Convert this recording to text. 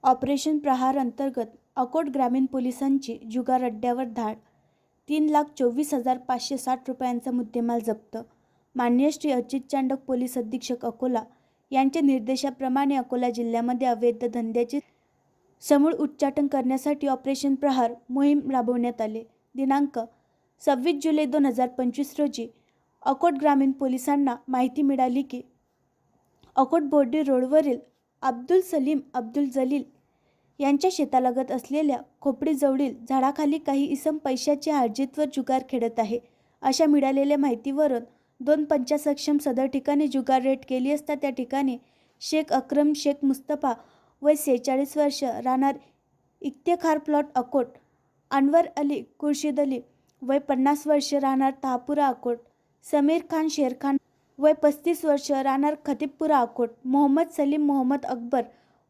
Operation प्रहार अंतर्गत अकोट ग्रामीण पोलिसांची जुगार अड्ड्यावर धाड. 3,24,560 रुपयांचा मुद्देमाल जप्त. माननीय श्री अजित चांडक पोलीस अधीक्षक अकोला यांच्या निर्देशाप्रमाणे अकोला जिल्ह्यामध्ये अवैध धंद्याचे समूळ उच्चाटन करण्यासाठी ऑपरेशन प्रहार मोहीम राबवण्यात आले. दिनांक 26 जुलै 2025 रोजी अकोट ग्रामीण पोलिसांना माहिती मिळाली की अकोट बोर्डी रोडवरील अब्दुल सलीम अब्दुल जलील यांच्या शेतालगत असलेल्या खोपडीजवळील झाडाखाली काही इसम पैशाच्या हार्जीतवर जुगार खेळत आहे. अशा मिळालेल्या माहितीवरून 2 पंचासक्षम सदर ठिकाणी जुगार रेड केली असता त्या ठिकाणी शेख अक्रम शेख मुस्तफा वय 46 वर्ष राहणार इफ्तेखार प्लॉट अकोट, अनवर अली खुर्शीद अली वय 50 वर्ष राहणार तहापुरा अकोट, समीर खान शेरखान वय 35 वर्ष राहणार खतीबपुरा अकोट, मोहम्मद सलीम मोहम्मद अकबर